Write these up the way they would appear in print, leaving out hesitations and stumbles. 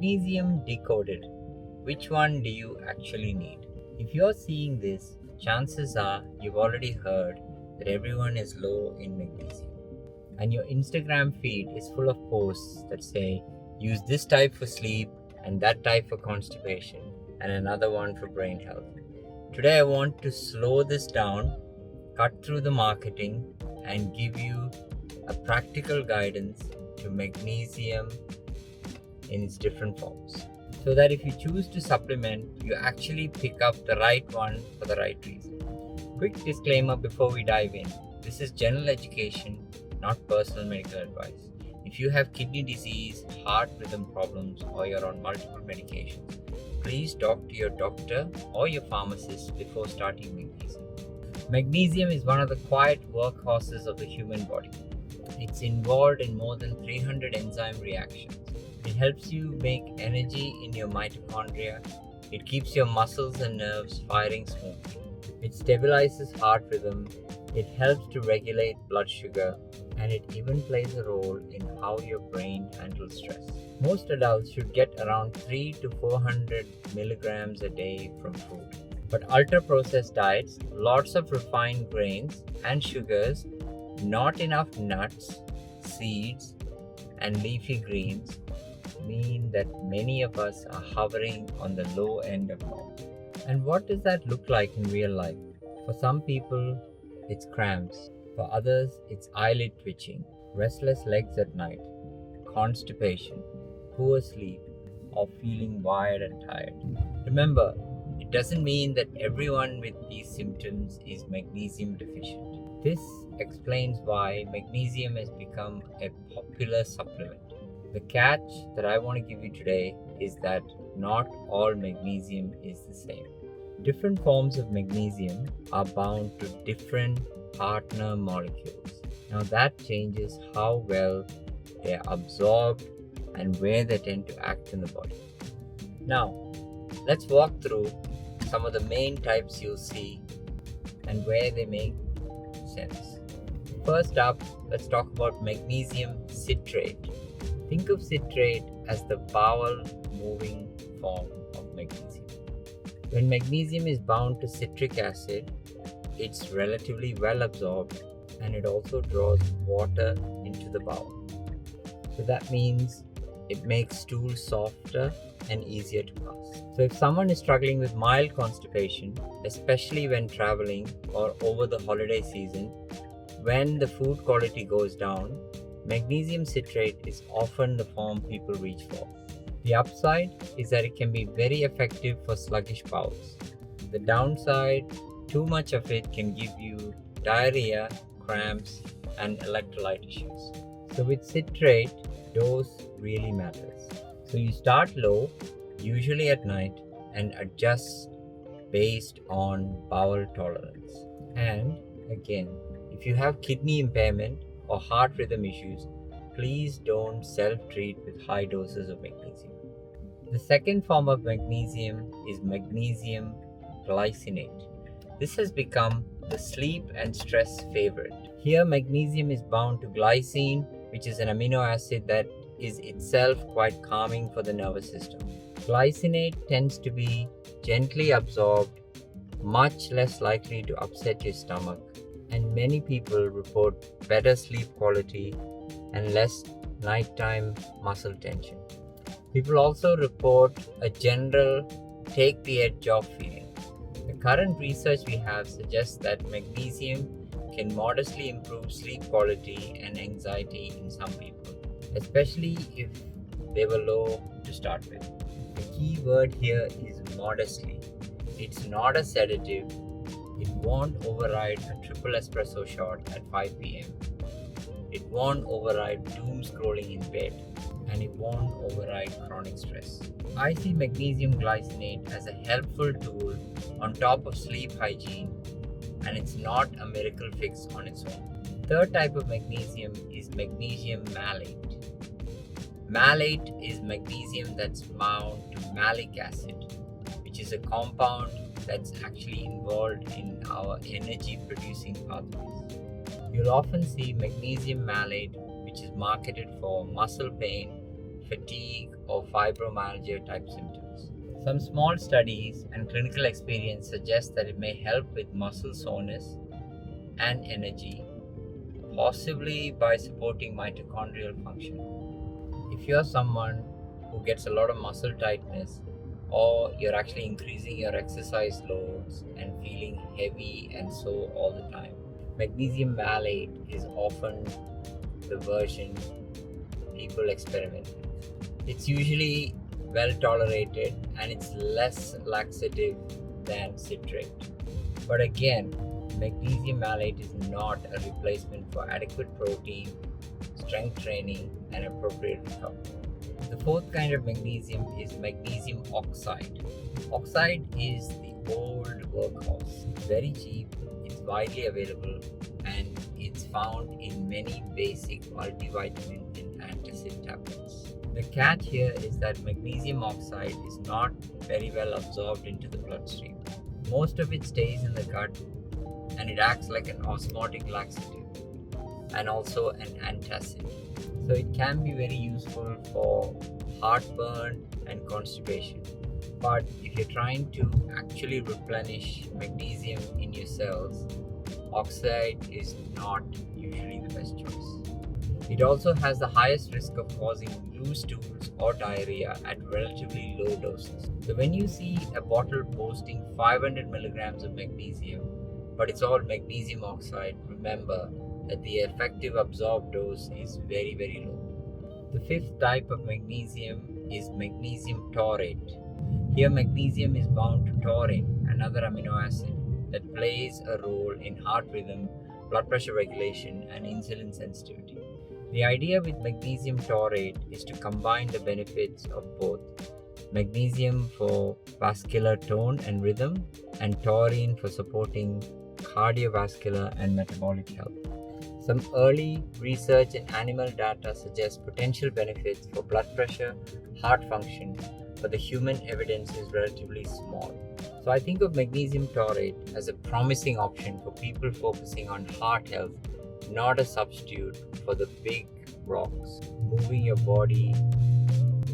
Magnesium decoded. Which one do you actually need? If you're seeing this, chances are you've already heard that everyone is low in magnesium. And your Instagram feed is full of posts that say, use this type for sleep and that type for constipation and another one for brain health. Today I want to slow this down, cut through the marketing, and give you a practical guidance to magnesium in its different forms, so that if you choose to supplement, you actually pick up the right one for the right reason. Quick disclaimer before we dive in. This is general education, not personal medical advice. If you have kidney disease, heart rhythm problems, or you're on multiple medications, please talk to your doctor or your pharmacist before starting magnesium. Magnesium is one of the quiet workhorses of the human body. It's involved in more than 300 enzyme reactions. It helps you make energy in your mitochondria. It keeps your muscles and nerves firing smoothly. It stabilizes heart rhythm. It helps to regulate blood sugar, and it even plays a role in how your brain handles stress. Most adults should get around 300 to 400 milligrams a day from food. But ultra-processed diets, lots of refined grains and sugars, not enough nuts, seeds, and leafy greens mean that many of us are hovering on the low end of normal. And what does that look like in real life? For some people, it's cramps. For others, it's eyelid twitching, restless legs at night, constipation, poor sleep, or feeling wired and tired. Remember, it doesn't mean that everyone with these symptoms is magnesium deficient. This explains why magnesium has become a popular supplement. The catch that I want to give you today is that not all magnesium is the same. Different forms of magnesium are bound to different partner molecules. Now that changes how well they are absorbed and where they tend to act in the body. Now, let's walk through some of the main types you'll see and where they make sense. First up, let's talk about magnesium citrate. Think of citrate as the bowel-moving form of magnesium. When magnesium is bound to citric acid, it's relatively well absorbed, and it also draws water into the bowel. So that means it makes stool softer and easier to pass. So if someone is struggling with mild constipation, especially when traveling or over the holiday season, when the food quality goes down, magnesium citrate is often the form people reach for. The upside is that it can be very effective for sluggish bowels. The downside, too much of it can give you diarrhea, cramps, and electrolyte issues. So with citrate, dose really matters. So you start low, usually at night, and adjust based on bowel tolerance. And again, if you have kidney impairment or heart rhythm issues, please don't self-treat with high doses of magnesium. The second form of magnesium is magnesium glycinate. This has become the sleep and stress favorite. Here, magnesium is bound to glycine, which is an amino acid that is itself quite calming for the nervous system. Glycinate tends to be gently absorbed, much less likely to upset your stomach, and many people report better sleep quality and less nighttime muscle tension. People also report a general take the edge off feeling. The current research we have suggests that magnesium can modestly improve sleep quality and anxiety in some people, especially if they were low to start with. The key word here is modestly. It's not a sedative. It won't override a triple espresso shot at 5 p.m. It won't override doom scrolling in bed, and it won't override chronic stress. I see magnesium glycinate as a helpful tool on top of sleep hygiene, and it's not a miracle fix on its own. Third type of magnesium is magnesium malate. Malate is magnesium that's bound to malic acid, which is a compound that's actually involved in our energy producing pathways. You'll often see magnesium malate, which is marketed for muscle pain, fatigue, or fibromyalgia type symptoms. Some small studies and clinical experience suggest that it may help with muscle soreness and energy, possibly by supporting mitochondrial function. If you're someone who gets a lot of muscle tightness, or you're actually increasing your exercise loads and feeling heavy and sore all the time, magnesium malate is often the version people experiment with. It's usually well tolerated and it's less laxative than citrate. But again, magnesium malate is not a replacement for adequate protein, strength training, and appropriate recovery. The fourth kind of magnesium is magnesium oxide. Oxide is the old workhorse. It's very cheap, it's widely available, and it's found in many basic multivitamin and antacid tablets. The catch here is that magnesium oxide is not very well absorbed into the bloodstream. Most of it stays in the gut and it acts like an osmotic laxative and also an antacid. So it can be very useful for heartburn and constipation. But if you're trying to actually replenish magnesium in your cells, oxide is not usually the best choice. It also has the highest risk of causing loose stools or diarrhea at relatively low doses. So when you see a bottle boasting 500 milligrams of magnesium, but it's all magnesium oxide, remember that the effective absorbed dose is very, very low. The fifth type of magnesium is magnesium taurate. Here magnesium is bound to taurine, another amino acid that plays a role in heart rhythm, blood pressure regulation, and insulin sensitivity. The idea with magnesium taurate is to combine the benefits of both magnesium for vascular tone and rhythm, and taurine for supporting cardiovascular and metabolic health. Some early research and animal data suggests potential benefits for blood pressure, heart function, but the human evidence is relatively small. So I think of magnesium taurate as a promising option for people focusing on heart health, not a substitute for the big rocks, moving your body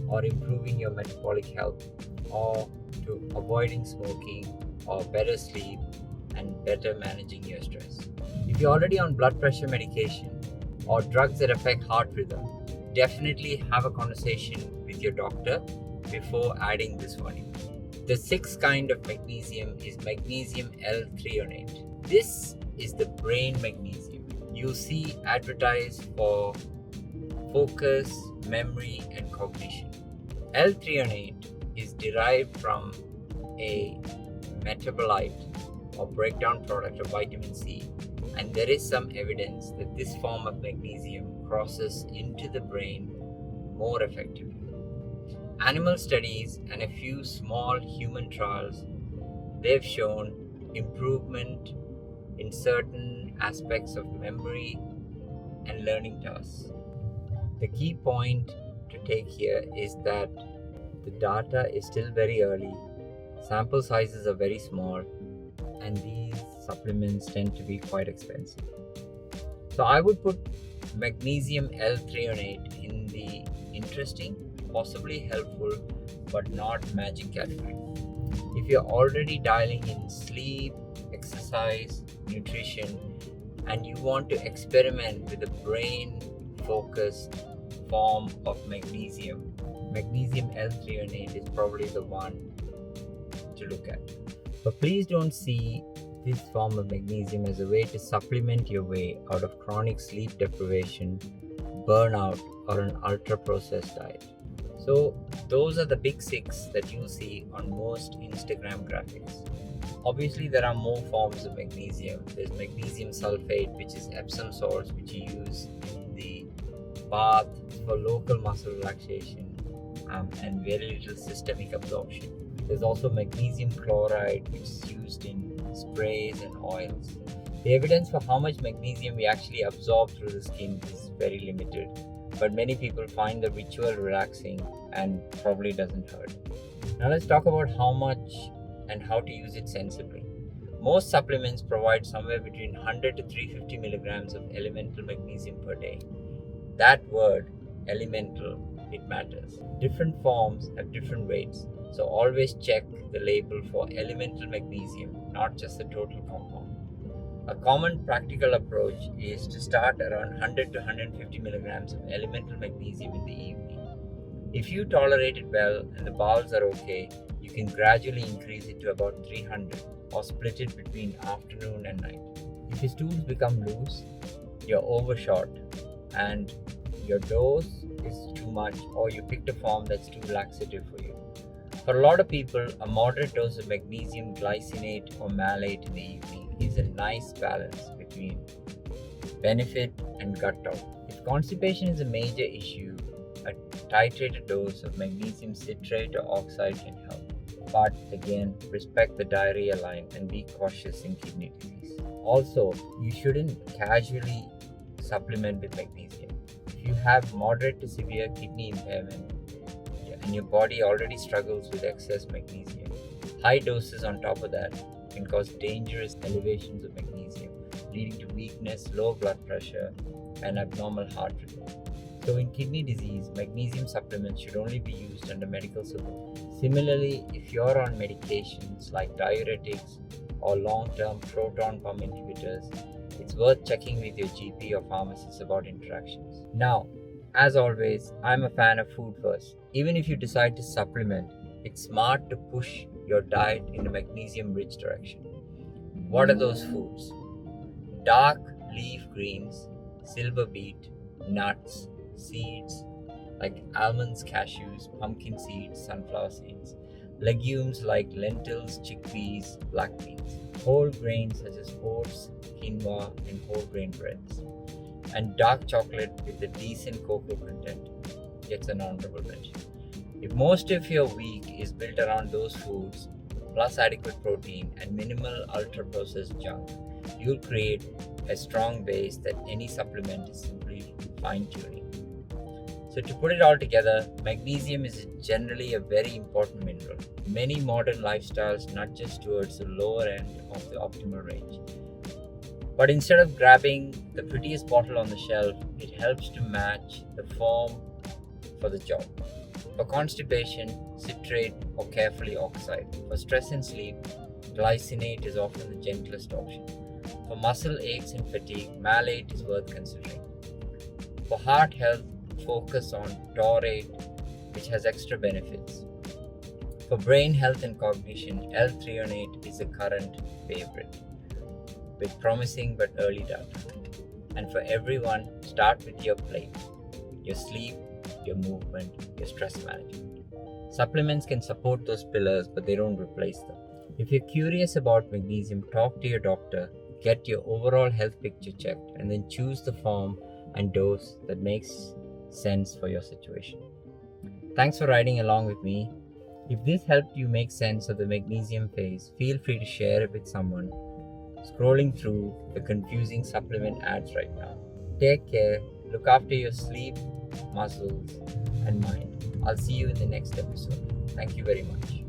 or improving your metabolic health, or to avoiding smoking or better sleep and better managing your stress. If you're already on blood pressure medication or drugs that affect heart rhythm, definitely have a conversation with your doctor before adding this one in. The sixth kind of magnesium is magnesium L-threonate. This is the brain magnesium. You see advertised for focus, memory, and cognition. L-threonate is derived from a metabolite or breakdown product of vitamin C, and there is some evidence that this form of magnesium crosses into the brain more effectively. Animal studies and a few small human trials, they've shown improvement in certain aspects of memory and learning tasks. The key point to take here is that the data is still very early, sample sizes are very small, and these supplements tend to be quite expensive. So I would put magnesium L-threonate in the interesting, possibly helpful, but not magic category. If you're already dialing in sleep, exercise, nutrition, and you want to experiment with a brain-focused form of magnesium, magnesium L-threonate is probably the one to look at. But please don't see this form of magnesium as a way to supplement your way out of chronic sleep deprivation, burnout, or an ultra-processed diet. So those are the big six that you see on most Instagram graphics. Obviously, there are more forms of magnesium. There's magnesium sulfate, which is Epsom salts, which you use in the bath for local muscle relaxation and very little systemic absorption. There's also magnesium chloride, which is used in sprays and oils. The evidence for how much magnesium we actually absorb through the skin is very limited, but many people find the ritual relaxing and probably doesn't hurt. Now let's talk about how much and how to use it sensibly. Most supplements provide somewhere between 100 to 350 milligrams of elemental magnesium per day. That word, elemental, it matters. Different forms have different weights, so always check the label for elemental magnesium, not just the total compound. A common practical approach is to start around 100 to 150 milligrams of elemental magnesium in the evening. If you tolerate it well and the bowels are okay, you can gradually increase it to about 300 or split it between afternoon and night. If your stools become loose, you're overshot and your dose is too much, or you picked a form that's too laxative for you. For a lot of people, a moderate dose of magnesium glycinate or malate in the evening is a nice balance between benefit and gut out. If constipation is a major issue, a titrated dose of magnesium citrate or oxide can help. But again, respect the diarrhea line and be cautious in kidney disease. Also, you shouldn't casually supplement with magnesium. If you have moderate to severe kidney impairment and your body already struggles with excess magnesium, high doses on top of that can cause dangerous elevations of magnesium, leading to weakness, low blood pressure, and abnormal heart rhythm. So in kidney disease, magnesium supplements should only be used under medical support. Similarly, if you're on medications like diuretics or long-term proton pump inhibitors, it's worth checking with your GP or pharmacist about interactions. Now, as always, I'm a fan of food first. Even if you decide to supplement, it's smart to push your diet in a magnesium-rich direction. What are those foods? Dark leaf greens, silver beet, nuts, seeds like almonds, cashews, pumpkin seeds, sunflower seeds, legumes like lentils, chickpeas, black beans, whole grains such as oats, quinoa, and whole grain breads, and dark chocolate with a decent cocoa content gets an honorable mention. If most of your week is built around those foods, plus adequate protein and minimal ultra-processed junk, you'll create a strong base that any supplement is simply fine-tuning. So to put it all together, magnesium is generally a very important mineral. Many modern lifestyles nudge us towards the lower end of the optimal range. But instead of grabbing the prettiest bottle on the shelf, it helps to match the form for the job. For constipation, citrate or carefully oxide. For stress and sleep, glycinate is often the gentlest option. For muscle aches and fatigue, malate is worth considering. For heart health, focus on taurate, which has extra benefits. For brain health and cognition, L-threonate is a current favorite, with promising but early data. And for everyone, start with your plate, your sleep, your movement, your stress management. Supplements can support those pillars, but they don't replace them. If you're curious about magnesium, talk to your doctor, get your overall health picture checked, and then choose the form and dose that makes sense for your situation. Thanks for riding along with me. If this helped you make sense of the magnesium phase, feel free to share it with someone scrolling through the confusing supplement ads right now. Take care, look after your sleep, muscles, and mind. I'll see you in the next episode. Thank you very much.